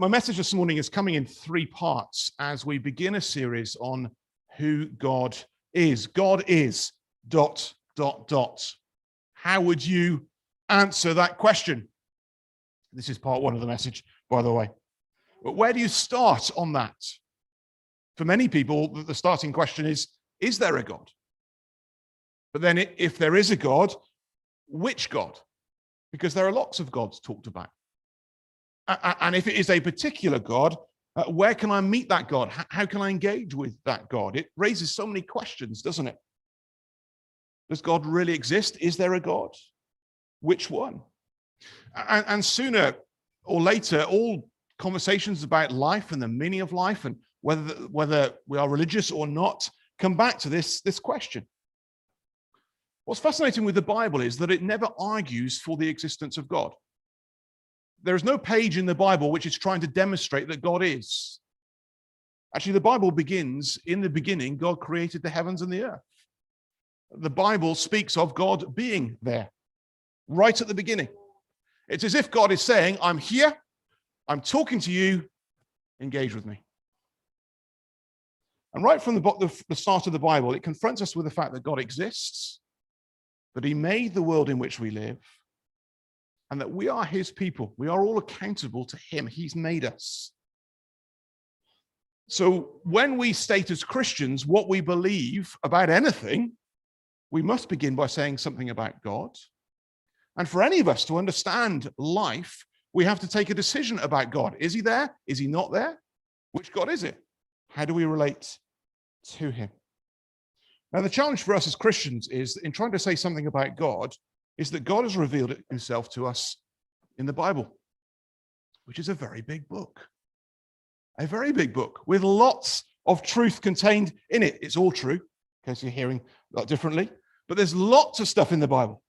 My message this morning is coming in 3 parts as we begin a series on who God is. God is ... How would you answer that question? This is part 1 of the message, by the way. But where do you start on that? For many people, the starting question is there a God? But then if there is a God, which God? Because there are lots of gods talked about. And if it is a particular God, where can I meet that God? How can I engage with that God? It raises so many questions, doesn't it? Does God really exist? Is there a God? Which one? And sooner or later, all conversations about life and the meaning of life and whether we are religious or not come back to this question. What's fascinating with the Bible is that it never argues for the existence of God. There is no page in the Bible which is trying to demonstrate that God is. Actually, the Bible begins, in the beginning, God created the heavens and the earth. The Bible speaks of God being there, right at the beginning. It's as if God is saying, I'm here, I'm talking to you, engage with me. And right from the start of the Bible, it confronts us with the fact that God exists, that he made the world in which we live, and that we are his people. We are all accountable to him. He's made us. So when we state as Christians what we believe about anything, we must begin by saying something about God. And for any of us to understand life, we have to take a decision about God. Is he there? Is he not there? Which God is it? How do we relate to him? Now, the challenge for us as Christians is, in trying to say something about God, is that God has revealed himself to us in the Bible, which is a very big book. A very big book with lots of truth contained in it. It's all true, in case you're hearing that differently, but there's lots of stuff in the Bible.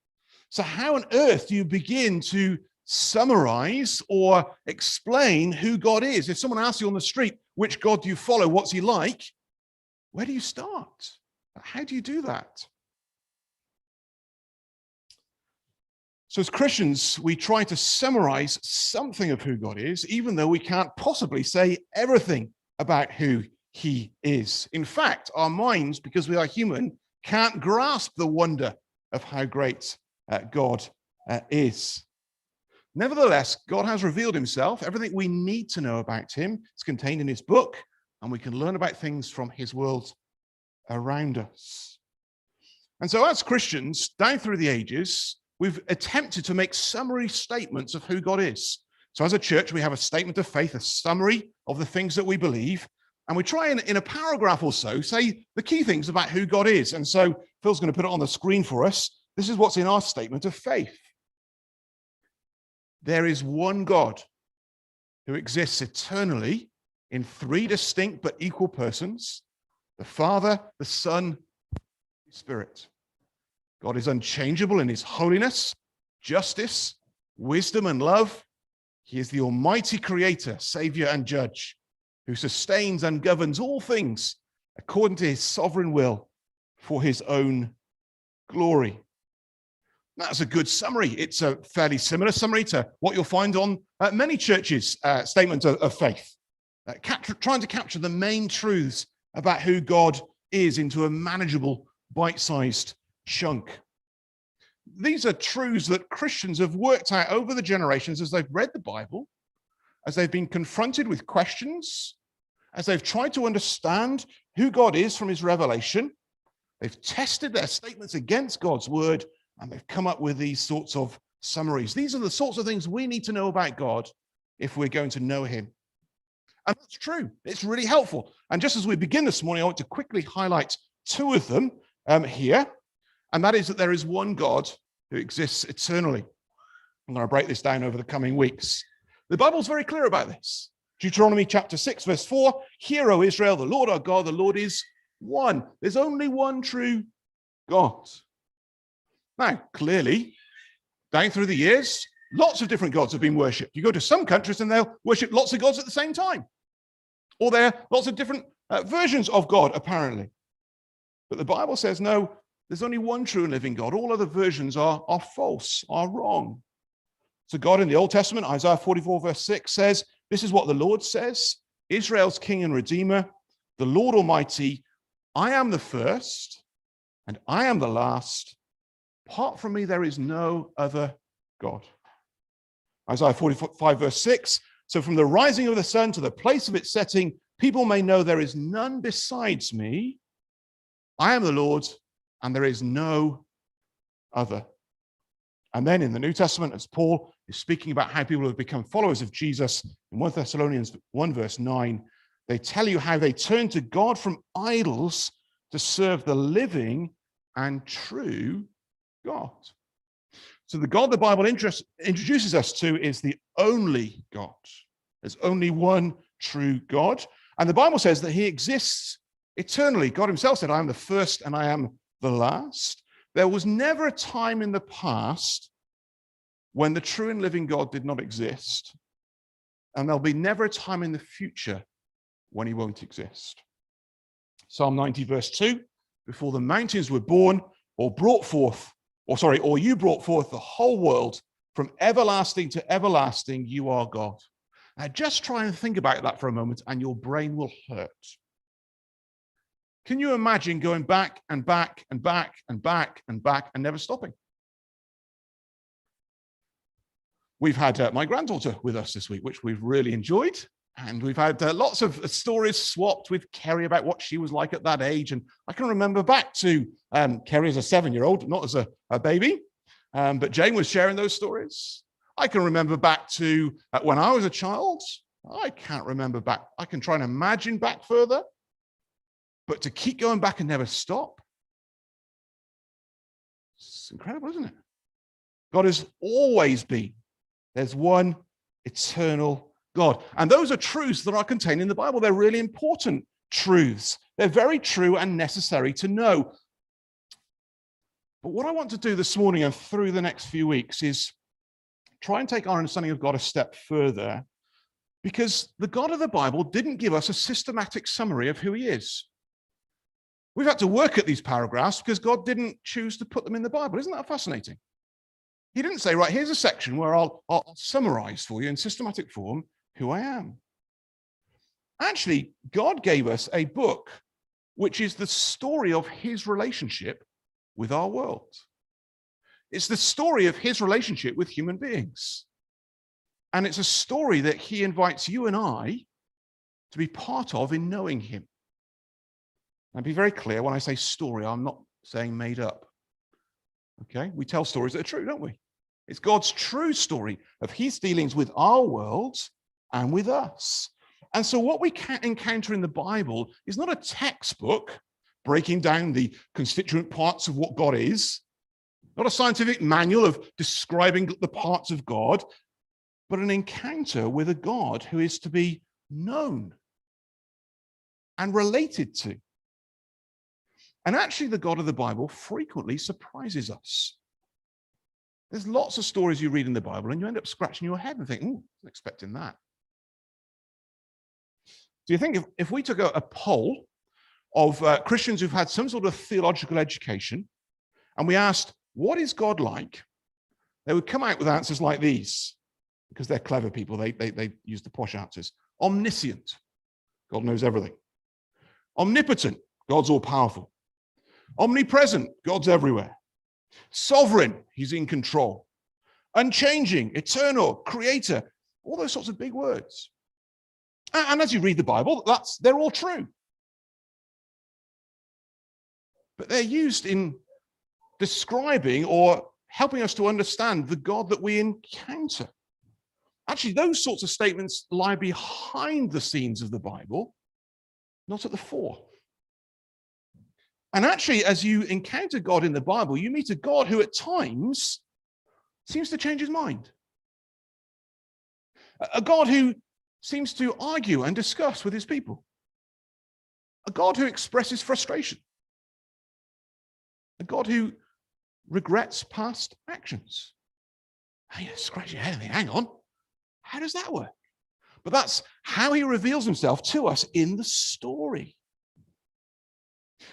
So how on earth do you begin to summarize or explain who God is? If someone asks you on the street, which God do you follow? What's he like? Where do you start? How do you do that? So as Christians, we try to summarize something of who God is, even though we can't possibly say everything about who he is. In fact, our minds, because we are human, can't grasp the wonder of how great God is. Nevertheless, God has revealed himself. Everything we need to know about him is contained in his book, and we can learn about things from his world around us. And so as Christians, down through the ages, we've attempted to make summary statements of who God is. So as a church, we have a statement of faith, a summary of the things that we believe, and we try in a paragraph or so say the key things about who God is. And so Phil's going to put it on the screen for us. This is what's in our statement of faith. There is one God who exists eternally in 3 distinct but equal persons, the Father, the Son, the Spirit. God is unchangeable in his holiness, justice, wisdom, and love. He is the almighty creator, savior, and judge who sustains and governs all things according to his sovereign will for his own glory. That's a good summary. It's a fairly similar summary to what you'll find on many churches' statements of faith, trying to capture the main truths about who God is into a manageable, bite-sized chunk. These are truths that Christians have worked out over the generations as they've read the Bible, as they've been confronted with questions, as they've tried to understand who God is from his revelation. They've tested their statements against God's word, and they've come up with these sorts of summaries. These are the sorts of things we need to know about God if we're going to know him. And that's true. It's really helpful. And just as we begin this morning, I want to quickly highlight 2 of them here. And that is that there is one God who exists eternally. I'm going to break this down over the coming weeks. The Bible's very clear about this. Deuteronomy chapter 6, verse 4, Hear, O Israel, the Lord our God, the Lord is one. There's only one true God. Now, clearly, down through the years, lots of different gods have been worshipped. You go to some countries and they'll worship lots of gods at the same time. Or there are lots of different versions of God, apparently. But the Bible says, no, there's only one true and living God. All other versions are false, are wrong. So God in the Old Testament, Isaiah 44, verse 6 says, This is what the Lord says, Israel's King and Redeemer, the Lord Almighty, I am the first and I am the last. Apart from me, there is no other God. Isaiah 45, verse 6. So from the rising of the sun to the place of its setting, people may know there is none besides me. I am the Lord, and there is no other. And then in the New Testament, as Paul is speaking about how people have become followers of Jesus, in 1 Thessalonians 1, verse 9, they tell you how they turn to God from idols to serve the living and true God. So the God the Bible introduces us to is the only God. There's only one true God. And the Bible says that he exists eternally. God himself said, I am the first and I am the last. There was never a time in the past when the true and living God did not exist. And there'll be never a time in the future when he won't exist. Psalm 90, verse 2, before the mountains were born or you brought forth the whole world, from everlasting to everlasting, you are God. Now just try and think about that for a moment and your brain will hurt. Can you imagine going back and back and back and back and back and never stopping? We've had my granddaughter with us this week, which we've really enjoyed. And we've had lots of stories swapped with Kerry about what she was like at that age. And I can remember back to Kerry as a 7-year-old, not as a baby, but Jane was sharing those stories. I can remember back to when I was a child. I can't remember back. I can try and imagine back further. But to keep going back and never stop, it's incredible, isn't it? God has always been. There's one eternal God. And those are truths that are contained in the Bible. They're really important truths. They're very true and necessary to know. But what I want to do this morning and through the next few weeks is try and take our understanding of God a step further, because the God of the Bible didn't give us a systematic summary of who he is. We've had to work at these paragraphs because God didn't choose to put them in the Bible. Isn't that fascinating? He didn't say, right, here's a section where I'll summarize for you in systematic form who I am. Actually, God gave us a book which is the story of his relationship with our world. It's the story of his relationship with human beings. And it's a story that he invites you and I to be part of in knowing him. And be very clear, when I say story, I'm not saying made up. Okay? We tell stories that are true, don't we? It's God's true story of his dealings with our world and with us. And so what we can encounter in the Bible is not a textbook breaking down the constituent parts of what God is, not a scientific manual of describing the parts of God, but an encounter with a God who is to be known and related to. And actually, the God of the Bible frequently surprises us. There's lots of stories you read in the Bible, and you end up scratching your head and think, "Oh, I wasn't expecting that." Do you think if we took a poll of Christians who've had some sort of theological education, and we asked, what is God like? They would come out with answers like these, because they're clever people. They use the posh answers. Omniscient, God knows everything. Omnipotent, God's all-powerful. Omnipresent, God's everywhere. Sovereign, he's in control. Unchanging, eternal, creator, all those sorts of big words. And as you read the Bible, they're all true. But they're used in describing or helping us to understand the God that we encounter. Actually, those sorts of statements lie behind the scenes of the Bible, not at the fore. And actually, as you encounter God in the Bible, you meet a God who at times seems to change his mind. A God who seems to argue and discuss with his people. A God who expresses frustration. A God who regrets past actions. And you scratch your head and think, hang on, how does that work? But that's how he reveals himself to us in the story.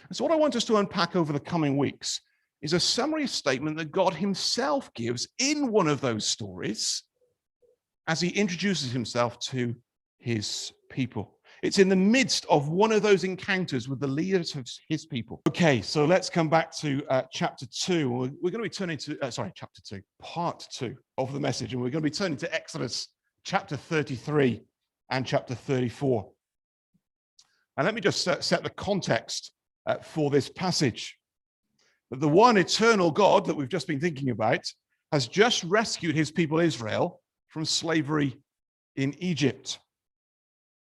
And so what I want us to unpack over the coming weeks is a summary statement that God himself gives in one of those stories as he introduces himself to his people. It's in the midst of one of those encounters with the leaders of his people. Okay, so let's come back to chapter 2. We're going to be turning to, chapter 2, part 2 of the message. And we're going to be turning to Exodus chapter 33 and chapter 34. And let me just set the context for this passage. That the one eternal God that we've just been thinking about has just rescued his people Israel from slavery in Egypt.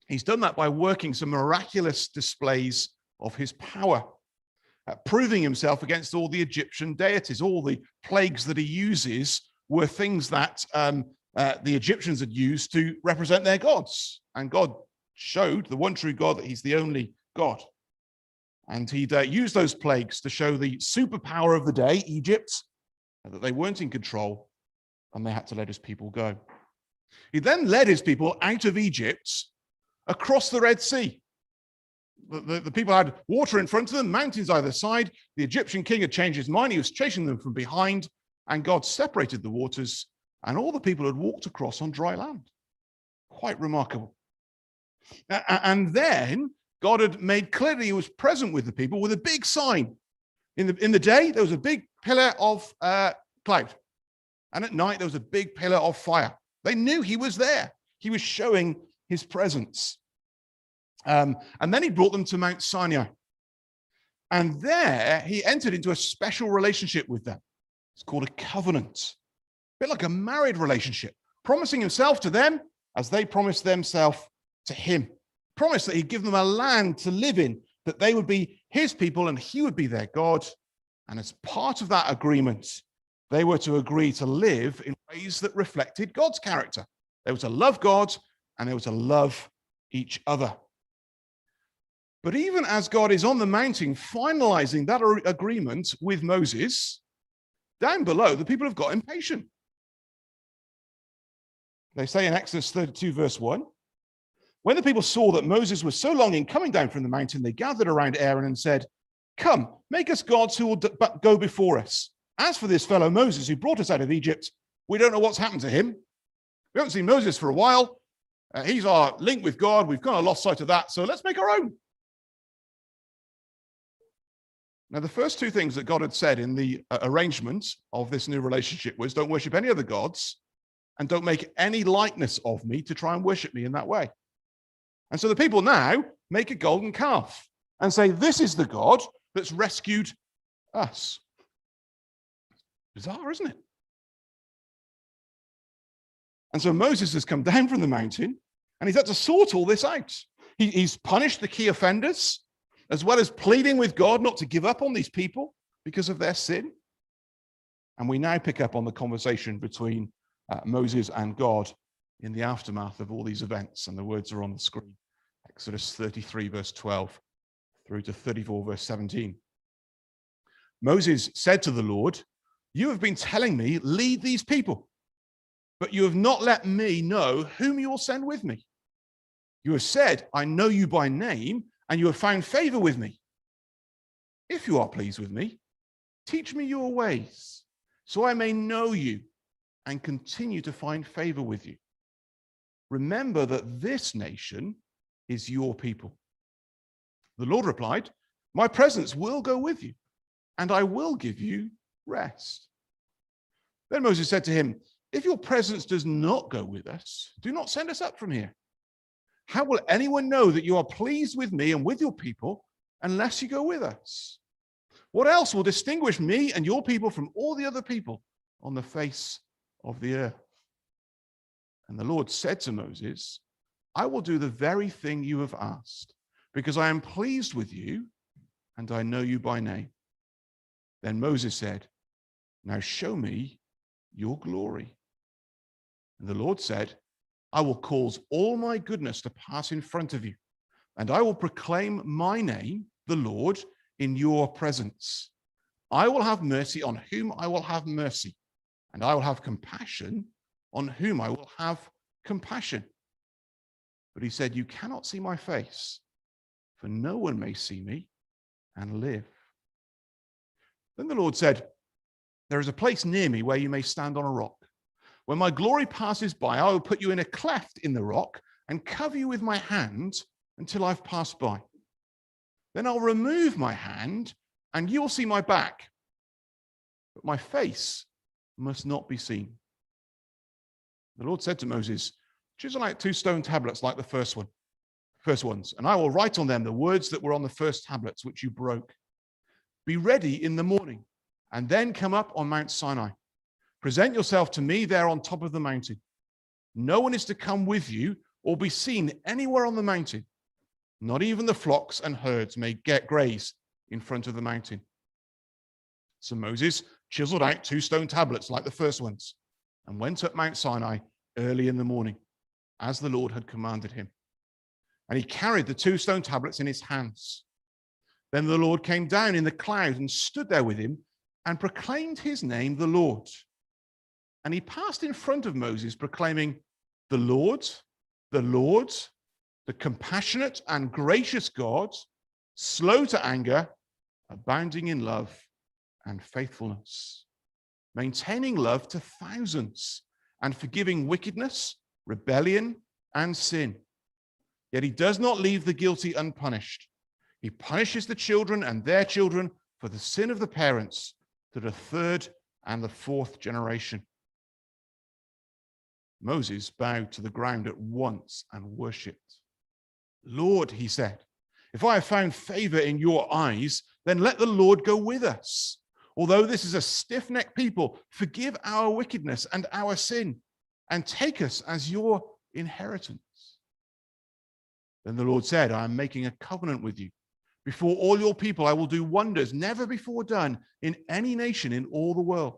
He's done that by working some miraculous displays of his power, proving himself against all the Egyptian deities. All the plagues that he uses were things that the Egyptians had used to represent their gods. And God showed the one true God that he's the only God. And he'd used those plagues to show the superpower of the day, Egypt, and that they weren't in control and they had to let his people go. He then led his people out of Egypt across the Red Sea. The people had water in front of them, mountains either side. The Egyptian king had changed his mind. He was chasing them from behind, and God separated the waters, and all the people had walked across on dry land. Quite remarkable. And then God had made clear that he was present with the people with a big sign. In the day, there was a big pillar of cloud. And at night, there was a big pillar of fire. They knew he was there. He was showing his presence. And then he brought them to Mount Sinai. And there he entered into a special relationship with them. It's called a covenant. A bit like a married relationship, promising himself to them as they promised themselves to him. Promised that he'd give them a land to live in, that they would be his people and he would be their God. And as part of that agreement, they were to agree to live in ways that reflected God's character. They were to love God and they were to love each other. But even as God is on the mountain finalizing that agreement with Moses, down below, the people have got impatient. They say in Exodus 32, verse 1, when the people saw that Moses was so long in coming down from the mountain, they gathered around Aaron and said, "Come, make us gods who will go before us. As for this fellow Moses who brought us out of Egypt, we don't know what's happened to him. We haven't seen Moses for a while. He's our link with God. We've kind of lost sight of that, so let's make our own." Now, the first two things that God had said in the arrangement of this new relationship was, don't worship any other gods and don't make any likeness of me to try and worship me in that way. And so the people now make a golden calf and say, this is the God that's rescued us. Bizarre, isn't it? And so Moses has come down from the mountain and he's had to sort all this out. He's punished the key offenders, as well as pleading with God not to give up on these people because of their sin. And we now pick up on the conversation between Moses and God in the aftermath of all these events. And the words are on the screen. Exodus 33, verse 12, through to 34, verse 17. Moses said to the Lord, "You have been telling me, lead these people, but you have not let me know whom you will send with me. You have said, I know you by name, and you have found favor with me. If you are pleased with me, teach me your ways, so I may know you and continue to find favor with you. Remember that this nation is your people." The Lord replied, "My presence will go with you, and I will give you rest." Then Moses said to him, "If your presence does not go with us, do not send us up from here. How will anyone know that you are pleased with me and with your people unless you go with us? What else will distinguish me and your people from all the other people on the face of the earth?" And the Lord said to Moses, "I will do the very thing you have asked, because I am pleased with you and I know you by name." Then Moses said, "Now show me your glory." And the Lord said, "I will cause all my goodness to pass in front of you, and I will proclaim my name, the Lord, in your presence. I will have mercy on whom I will have mercy, and I will have compassion on whom I will have compassion." But he said, "You cannot see my face, for no one may see me and live." Then the Lord said, "There is a place near me where you may stand on a rock. When my glory passes by, I will put you in a cleft in the rock and cover you with my hand until I've passed by. Then I'll remove my hand and you'll see my back, but my face must not be seen. The Lord said to Moses, chisel out 2 stone tablets like the first ones, and I will write on them the words that were on the first tablets, which you broke. Be ready in the morning, and then come up on Mount Sinai. Present yourself to me there on top of the mountain. No one is to come with you or be seen anywhere on the mountain. Not even the flocks and herds may graze in front of the mountain. So Moses chiseled out 2 stone tablets like the first ones and went up Mount Sinai early in the morning, as the Lord had commanded him. And he carried the 2 stone tablets in his hands. Then the Lord came down in the cloud and stood there with him and proclaimed his name, the Lord. And he passed in front of Moses, proclaiming, the Lord, the compassionate and gracious God, slow to anger, abounding in love and faithfulness, maintaining love to thousands, and forgiving wickedness, rebellion, and sin. Yet he does not leave the guilty unpunished. He punishes the children and their children for the sin of the parents to the 3rd and the 4th generation. Moses bowed to the ground at once and worshipped. Lord, he said, if I have found favor in your eyes, then let the Lord go with us. Although this is a stiff-necked people, forgive our wickedness and our sin, and take us as your inheritance. Then the Lord said, I am making a covenant with you. Before all your people, I will do wonders never before done in any nation in all the world.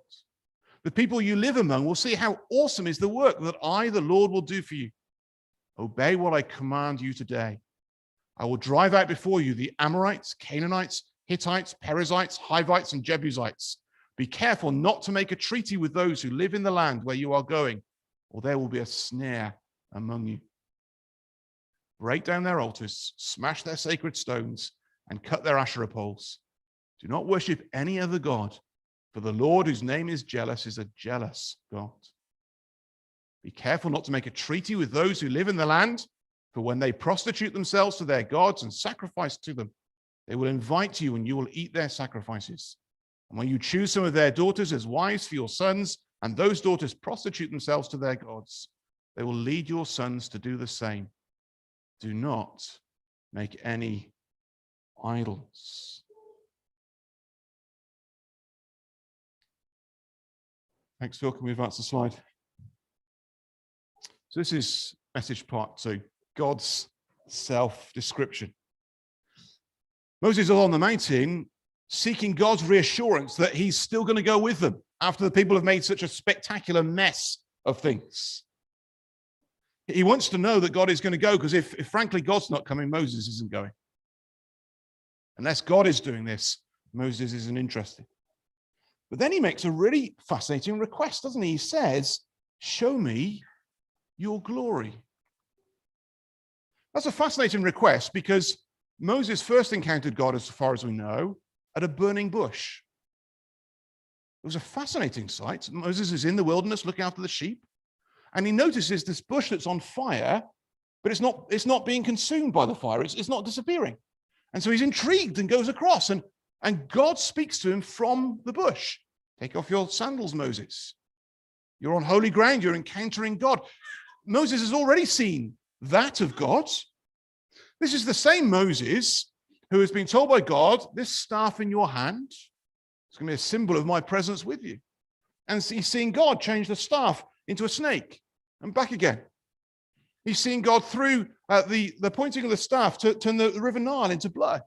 The people you live among will see how awesome is the work that I, the Lord, will do for you. Obey what I command you today. I will drive out before you the Amorites, Canaanites, Hittites, Perizzites, Hivites, and Jebusites. Be careful not to make a treaty with those who live in the land where you are going, or there will be a snare among you. Break down their altars, smash their sacred stones, and cut their Asherah poles. Do not worship any other god, for the Lord, whose name is jealous, is a jealous God. Be careful not to make a treaty with those who live in the land, for when they prostitute themselves to their gods and sacrifice to them, they will invite you and you will eat their sacrifices. And when you choose some of their daughters as wives for your sons, and those daughters prostitute themselves to their gods, they will lead your sons to do the same. Do not make any idols. Thanks, Phil. Can we advance the slide? So this is message part 2, God's self-description. Moses is on the mountain seeking God's reassurance that he's still going to go with them after the people have made such a spectacular mess of things. He wants to know that God is going to go, because if frankly God's not coming, Moses isn't going. Unless God is doing this, Moses isn't interested. But then he makes a really fascinating request, doesn't he? He says, show me your glory. That's a fascinating request, because Moses first encountered God, as far as we know, at a burning bush. It was a fascinating sight. Moses is in the wilderness looking after the sheep, and he notices this bush that's on fire, but it's not being consumed by the fire. It's not disappearing. And so he's intrigued and goes across, and God speaks to him from the bush. Take off your sandals, Moses. You're on holy ground. You're encountering God. Moses has already seen that of God. This is the same Moses who has been told by God, this staff in your hand, it's going to be a symbol of my presence with you. And he's seen God change the staff into a snake and back again. He's seen God through the pointing of the staff to turn the river Nile into blood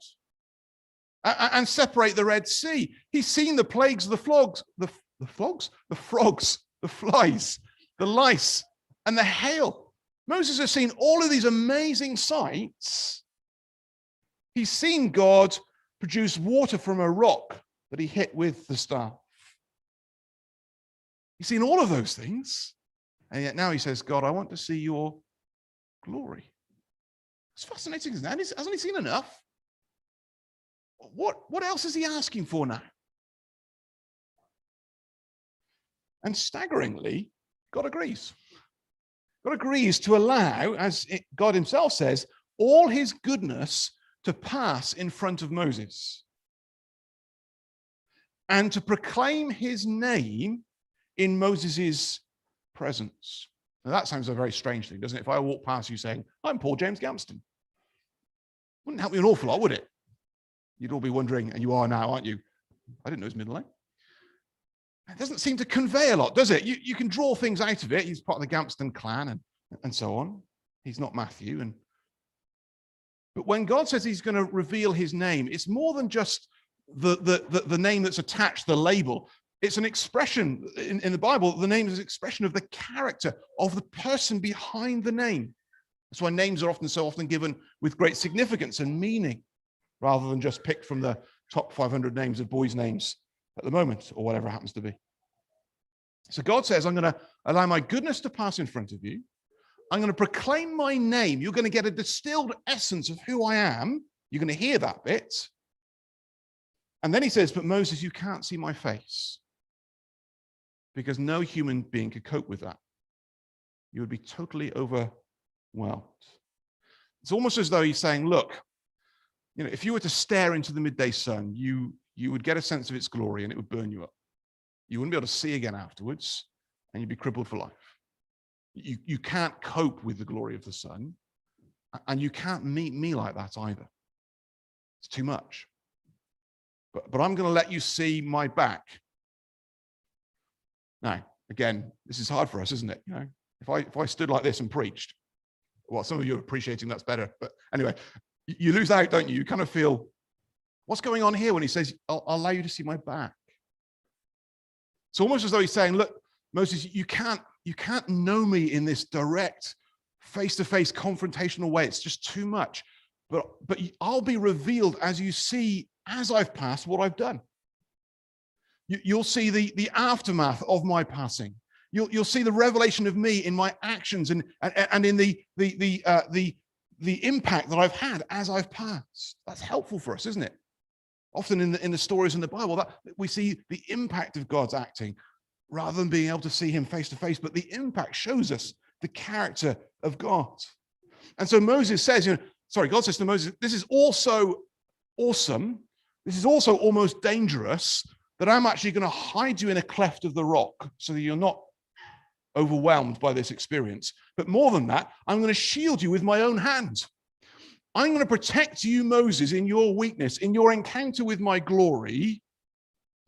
and separate the Red Sea. He's seen the plagues of the frogs, the flies, the lice, and the hail. Moses has seen all of these amazing sights. He's seen God produce water from a rock that he hit with the staff. He's seen all of those things. And yet now he says, God, I want to see your glory. It's fascinating, isn't it? Hasn't he seen enough? What else is he asking for now? And staggeringly, God agrees. God agrees to allow, as God himself says, all his goodness to pass in front of Moses and to proclaim his name in Moses's presence. Now that sounds a very strange thing, doesn't it? If I walk past you saying, I'm Paul James Gamston, wouldn't help me an awful lot, would it? You'd all be wondering, and you are now, aren't you? I didn't know his middle name. It doesn't seem to convey a lot, does it? You can draw things out of it. He's part of the Gamston clan and so on. He's not Matthew. But when God says he's going to reveal his name, it's more than just the name that's attached, the label. It's an expression in the Bible. The name is an expression of the character of the person behind the name. That's why names are so often given with great significance and meaning, rather than just picked from the top 500 names of boys' names at the moment, or whatever it happens to be. So God says, I'm going to allow my goodness to pass in front of you. I'm going to proclaim my name. You're going to get a distilled essence of who I am. You're going to hear that bit. And then he says, but Moses, you can't see my face, because no human being could cope with that. You would be totally overwhelmed. It's almost as though he's saying, look, if you were to stare into the midday sun, you would get a sense of its glory and it would burn you up. You wouldn't be able to see again afterwards, and you'd be crippled for life. You can't cope with the glory of the sun, and you can't meet me like that either. It's too much. But I'm going to let you see my back. Now, again, this is hard for us, isn't it? If I stood like this and preached, well, some of you are appreciating that's better. But anyway, you lose out, don't you? You kind of feel, what's going on here when he says, I'll allow you to see my back? It's almost as though he's saying, look, Moses, you can't know me in this direct, face-to-face confrontational way. It's just too much. But I'll be revealed as you see, as I've passed, what I've done. You'll see the aftermath of my passing. You'll see the revelation of me in my actions and in the impact that I've had as I've passed. That's helpful for us, isn't it? Often in the stories in the Bible, that we see the impact of God's acting rather than being able to see him face to face. But the impact shows us the character of God. And so Moses says, God says to Moses, this is also awesome. This is also almost dangerous, that I'm actually going to hide you in a cleft of the rock so that you're not overwhelmed by this experience. But more than that, I'm going to shield you with my own hand. I'm going to protect you, Moses, in your weakness, in your encounter with my glory,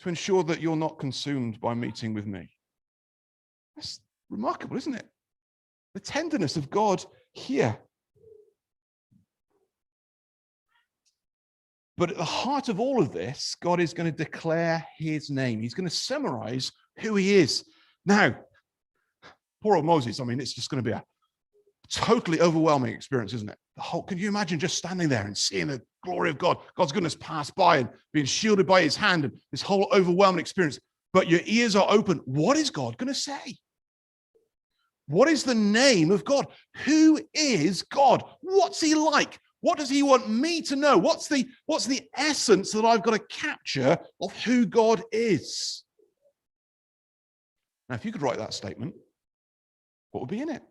to ensure that you're not consumed by meeting with me. That's remarkable, isn't it? The tenderness of God here. But at the heart of all of this, God is going to declare his name. He's going to summarize who he is. Now, poor old Moses, it's just going to be a totally overwhelming experience, isn't it? Can you imagine just standing there and seeing the glory of God, God's goodness pass by and being shielded by his hand, and this whole overwhelming experience, but your ears are open. What is God going to say? What is the name of God? Who is God? What's he like? What does he want me to know? What's the essence that I've got to capture of who God is? Now, if you could write that statement, what would be in it?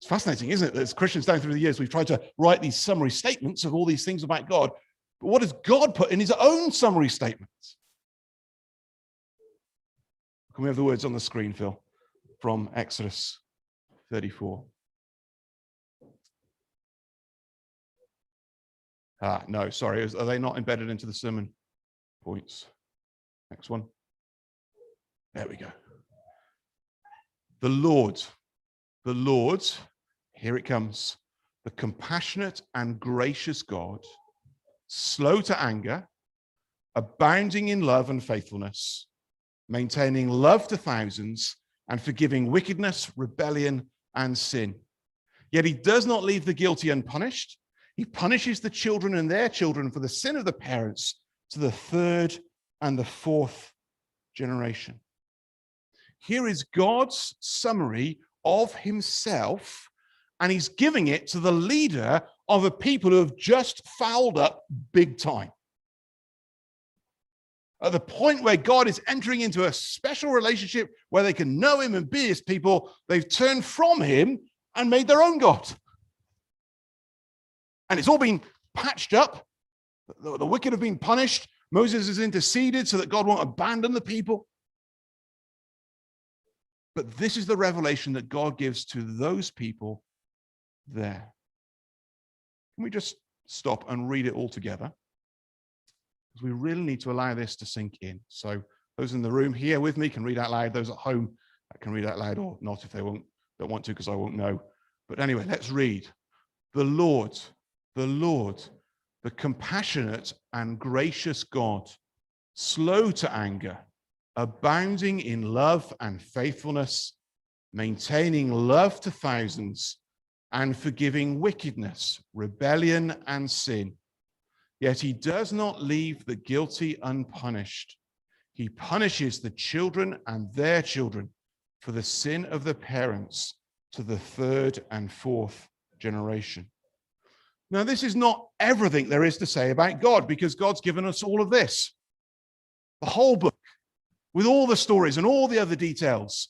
It's fascinating, isn't it? That as Christians down through the years, we've tried to write these summary statements of all these things about God. But what does God put in his own summary statements? Can we have the words on the screen, Phil, from Exodus 34? No, sorry. Are they not embedded into the sermon points? Next one. There we go. The Lord, here it comes, the compassionate and gracious God, slow to anger, abounding in love and faithfulness, maintaining love to thousands, and forgiving wickedness, rebellion, and sin. Yet he does not leave the guilty unpunished. He punishes the children and their children for the sin of the parents to the third and the fourth generation. Here is God's summary of himself, and he's giving it to the leader of a people who have just fouled up big time. At the point where God is entering into a special relationship where they can know him and be his people, they've turned from him and made their own God. And it's all been patched up. The wicked have been punished. Moses has interceded so that God won't abandon the people. But this is the revelation that God gives to those people there. Can we just stop and read it all together? Because we really need to allow this to sink in. So those in the room here with me can read out loud. Those at home can read out loud or not if they don't want to, because I won't know. But anyway, let's read. The Lord, the compassionate and gracious God, slow to anger, abounding in love and faithfulness, maintaining love to thousands, and forgiving wickedness, rebellion, and sin. Yet he does not leave the guilty unpunished. He punishes the children and their children for the sin of the parents to the third and fourth generation. Now, this is not everything there is to say about God, because God's given us all of this. The whole book, with all the stories and all the other details.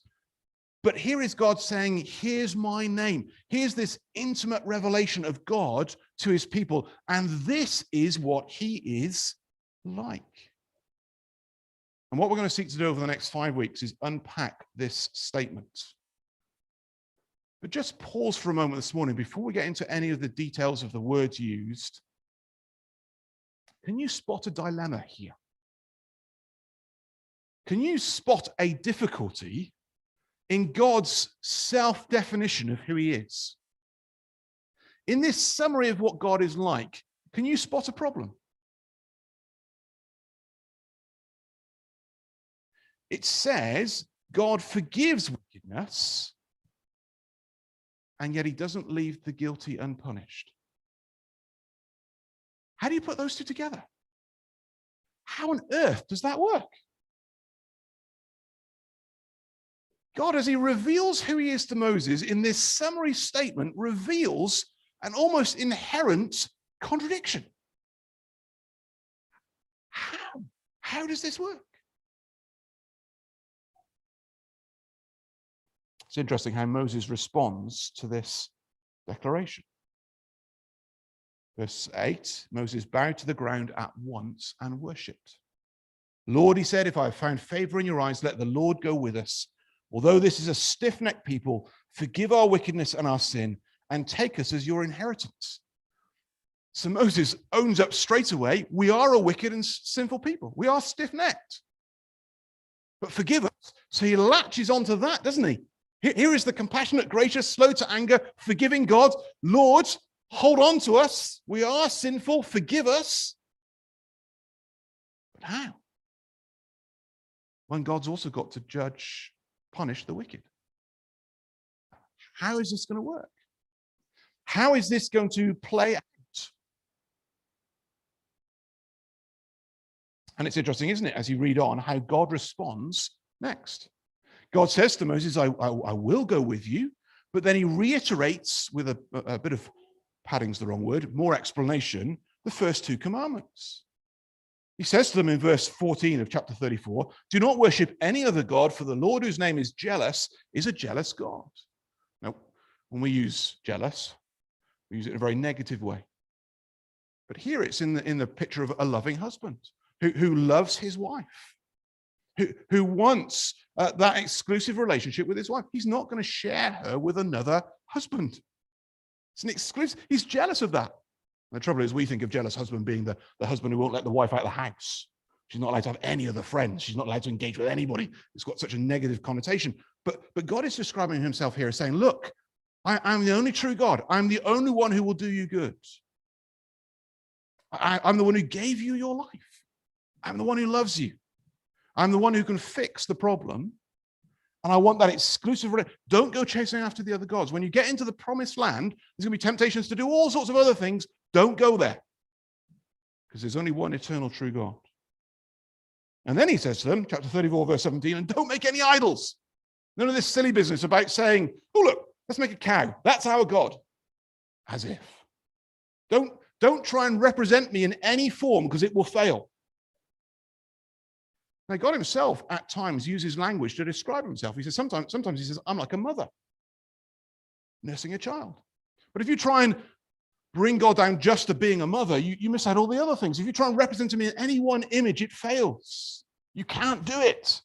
But here is God saying, here's my name. Here's this intimate revelation of God to his people. And this is what he is like. And what we're going to seek to do over the next 5 weeks is unpack this statement. But just pause for a moment this morning before we get into any of the details of the words used. Can you spot a dilemma here? Can you spot a difficulty in God's self-definition of who he is? In this summary of what God is like, can you spot a problem? It says God forgives wickedness, and yet he doesn't leave the guilty unpunished. How do you put those two together? How on earth does that work? God, as he reveals who he is to Moses in this summary statement, reveals an almost inherent contradiction. How does this work? It's interesting how Moses responds to this declaration. Verse 8, Moses bowed to the ground at once and worshipped. Lord, he said, if I have found favor in your eyes, let the Lord go with us. Although this is a stiff-necked people, forgive our wickedness and our sin, and take us as your inheritance. So Moses owns up straight away, we are a wicked and sinful people. We are stiff-necked. But forgive us. So he latches onto that, doesn't he? Here is the compassionate, gracious, slow to anger, forgiving God. Lord, hold on to us. We are sinful. Forgive us. But how? When God's also got to punish the wicked. How is this going to work? How is this going to play out? And it's interesting, isn't it, as you read on, how God responds next. God says to Moses, I will go with you, but then he reiterates with a bit of, padding's the wrong word, more explanation, the first two commandments. He says to them in verse 14 of chapter 34, do not worship any other God, for the Lord whose name is jealous is a jealous God. Now, when we use jealous, we use it in a very negative way. But here it's in the picture of a loving husband who loves his wife, who wants that exclusive relationship with his wife. He's not going to share her with another husband. It's an exclusive. He's jealous of that. The trouble is we think of jealous husband being the husband who won't let the wife out of the house. She's not allowed to have any other friends. She's not allowed to engage with anybody. It's got such a negative connotation. But God is describing himself here as saying, look, I'm the only true God. I'm the only one who will do you good. I'm the one who gave you your life. I'm the one who loves you. I'm the one who can fix the problem. And I want that exclusive. Don't go chasing after the other gods. When you get into the promised land, there's going to be temptations to do all sorts of other things. Don't go there. Because there's only one eternal true God. And then he says to them, chapter 34, verse 17, and don't make any idols. None of this silly business about saying, oh, look, let's make a cow. That's our God. As if. Don't try and represent me in any form because it will fail. Now, God himself at times uses language to describe himself. He says, sometimes he says, I'm like a mother nursing a child. But if you try and bring God down just to being a mother, you miss out all the other things. If you try and represent him in any one image, it fails. You can't do it.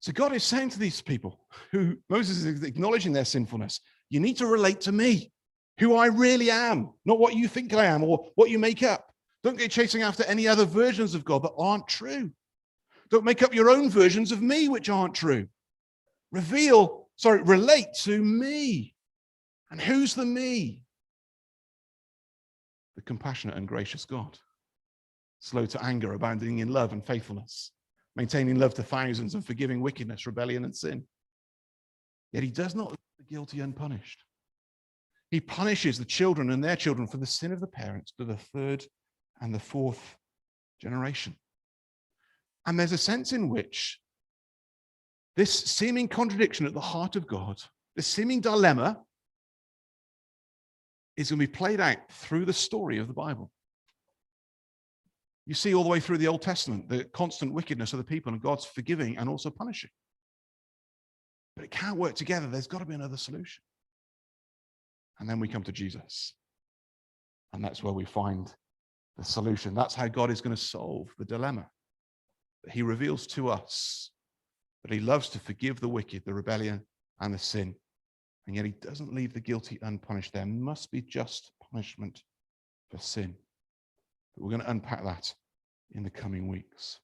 So God is saying to these people who Moses is acknowledging their sinfulness, you need to relate to me, who I really am, not what you think I am or what you make up. Don't get chasing after any other versions of God that aren't true. Don't make up your own versions of me, which aren't true. Relate to me. And who's the me? The compassionate and gracious God, slow to anger, abounding in love and faithfulness, maintaining love to thousands and forgiving wickedness, rebellion, and sin. Yet he does not leave the guilty unpunished. He punishes the children and their children for the sin of the parents to the third and the fourth generation. And there's a sense in which this seeming contradiction at the heart of God, this seeming dilemma, is going to be played out through the story of the Bible. You see all the way through the Old Testament, the constant wickedness of the people and God's forgiving and also punishing. But it can't work together. There's got to be another solution. And then we come to Jesus. And that's where we find the solution. That's how God is going to solve the dilemma. That he reveals to us that he loves to forgive the wicked, the rebellion, and the sin. And yet he doesn't leave the guilty unpunished. There must be just punishment for sin. But we're going to unpack that in the coming weeks.